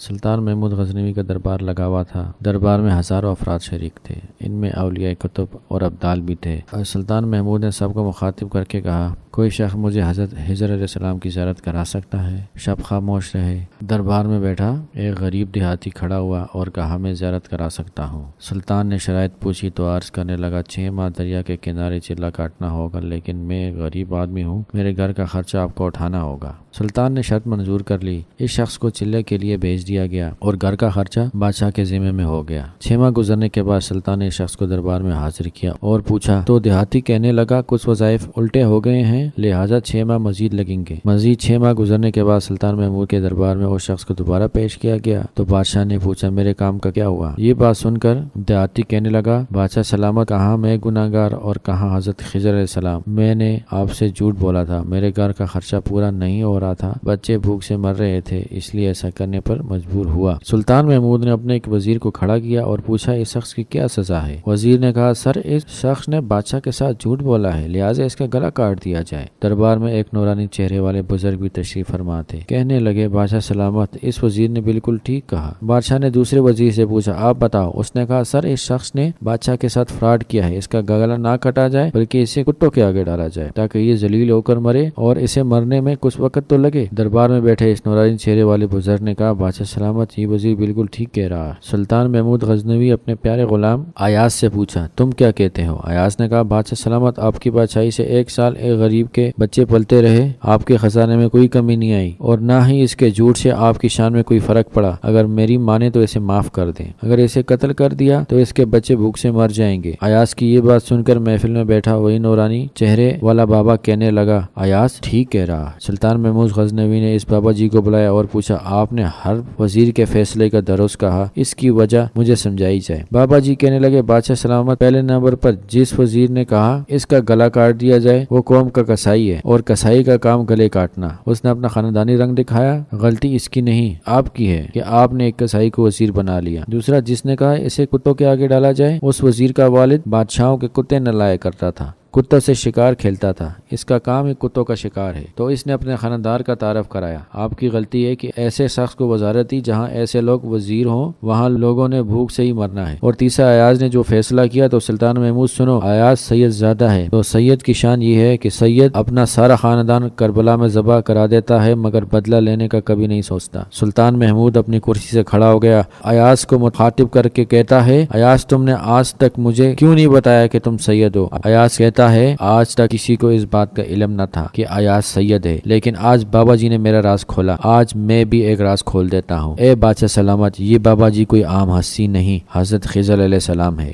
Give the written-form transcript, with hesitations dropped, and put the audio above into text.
سلطان محمود غزنوی کا دربار لگا ہوا تھا۔ دربار میں ہزاروں افراد شریک تھے، ان میں اولیاء کتب اور ابدال بھی تھے۔ سلطان محمود نے سب کو مخاطب کر کے کہا، کوئی شخص مجھے حضرت خضر علیہ السلام کی زیارت کرا سکتا ہے؟ سب خاموش رہے۔ دربار میں بیٹھا ایک غریب دیہاتی کھڑا ہوا اور کہا، میں زیارت کرا سکتا ہوں۔ سلطان نے شرائط پوچھی تو عرض کرنے لگا، 6 ماہ دریا کے کنارے چلہ کاٹنا ہوگا، لیکن میں ایک غریب آدمی ہوں، میرے گھر کا خرچہ آپ کو اٹھانا ہوگا۔ سلطان نے شرط منظور کر لی۔ اس شخص کو چلے کے لیے بھیج دیا گیا اور گھر کا خرچہ بادشاہ کے ذمہ میں ہو گیا۔ 6 ماہ گزرنے کے بعد سلطان نے اس شخص کو دربار میں حاضر کیا اور پوچھا تو دیہاتی کہنے لگا، کچھ وظائف الٹے ہو گئے ہیں، لہٰذا 6 ماہ مزید لگیں گے۔ مزید 6 ماہ گزرنے کے بعد سلطان محمود کے دربار میں اس شخص کو دوبارہ پیش کیا گیا تو بادشاہ نے پوچھا، میرے کام کا کیا ہوا؟ یہ بات سن کر دیہاتی کہنے لگا، بادشاہ سلامت، کہاں میں گناہگار اور کہاں حضرت خضر علیہ السلام، میں نے آپ سے جھوٹ بولا تھا، میرے گھر کا خرچہ پورا نہیں ہو رہا تھا، بچے بھوک سے مر رہے تھے، اس لیے ایسا کرنے پر مجبور ہوا۔ سلطان محمود نے اپنے ایک وزیر کو کھڑا کیا اور پوچھا، اس شخص کی کیا سزا ہے؟ وزیر نے کہا، سر، اس شخص نے بادشاہ کے ساتھ جھوٹ بولا ہے، لہٰذا اس کا گلا کاٹ دیا جائے۔ دربار میں ایک نورانی چہرے والے بزرگ بھی تشریف فرما تھے، کہنے لگے، بادشاہ سلامت، اس وزیر نے بالکل ٹھیک کہا۔ بادشاہ نے دوسرے وزیر سے پوچھا، آپ بتاؤ۔ اس نے کہا، سر، اس شخص نے بادشاہ کے ساتھ فراڈ کیا ہے، اس کا گلا نہ کٹا جائے بلکہ اسے کتوں کے آگے ڈالا جائے تاکہ یہ ذلیل ہو کر مرے اور اسے مرنے میں کچھ وقت تو لگے۔ دربار میں بیٹھے اس نورانی چہرے والے بزرگ نے کہا، بادشاہ سلامت، یہ وزیر بالکل ٹھیک کہہ رہا ہے۔ سلطان محمود غزنوی اپنے پیارے غلام ایاز سے پوچھا، تم کیا کہتے ہو؟ ایاز نے کہا، بادشاہ سلامت، آپ کی بادشاہی سے 1 سال ایک غریب کے بچے پلتے رہے، آپ کے خزانے میں کوئی کمی نہیں آئی اور نہ ہی اس کے جھوٹ سے آپ کی شان میں کوئی فرق پڑا۔ اگر میری مانے تو اسے معاف کر دیں، اگر اسے قتل کر دیا تو اس کے بچے بھوک سے مر جائیں گے۔ ایاز کی یہ بات سن کر محفل میں بیٹھا وہی نورانی چہرے والا بابا کہنے لگا، ایاز ٹھیک کہہ رہا۔ سلطان محمود غزنوی نے اس بابا جی کو بلایا اور پوچھا، آپ نے ہر وزیر کے فیصلے کا درست کہا، اس کی وجہ مجھے سمجھائی جائے۔ بابا جی کہنے لگے، بادشاہ سلامت، پہلے نمبر پر جس وزیر نے کہا اس کا گلا کاٹ دیا جائے وہ قوم کا کسائی ہے اور کسائی کا کام گلے کاٹنا، اس نے اپنا خاندانی رنگ دکھایا، غلطی اس کی نہیں آپ کی ہے کہ آپ نے ایک کسائی کو وزیر بنا لیا۔ دوسرا، جس نے کہا اسے کتوں کے آگے ڈالا جائے، اس وزیر کا والد بادشاہوں کے کتے نہ لایا کرتا تھا، کتوں سے شکار کھیلتا تھا، اس کا کام ہی کتوں کا شکار ہے، تو اس نے اپنے خاندان کا تعارف کرایا۔ آپ کی غلطی ہے کہ ایسے شخص کو وزارت دی جہاں ایسے لوگ وزیر ہوں، وہاں لوگوں نے بھوک سے ہی مرنا ہے۔ اور تیسرا، ایاز نے جو فیصلہ کیا تو سلطان محمود سنو، ایاز سید زادہ ہے تو سید کی شان یہ ہے کہ سید اپنا سارا خاندان کربلا میں ذبح کرا دیتا ہے مگر بدلہ لینے کا کبھی نہیں سوچتا۔ سلطان محمود اپنی کرسی سے کھڑا ہو گیا، ایاز کو مخاطب کر کے کہتا ہے، ایاز تم نے آج تک مجھے کیوں نہیں بتایا کہ تم سید ہو؟ ایاز کہتا ہے، آج تک کسی کو اس بات کا علم نہ تھا کہ ایاز سید ہے، لیکن آج بابا جی نے میرا راز کھولا، آج میں بھی ایک راز کھول دیتا ہوں۔ اے بادشاہ سلامت، یہ بابا جی کوئی عام ہستی نہیں، حضرت خضر علیہ السلام ہے۔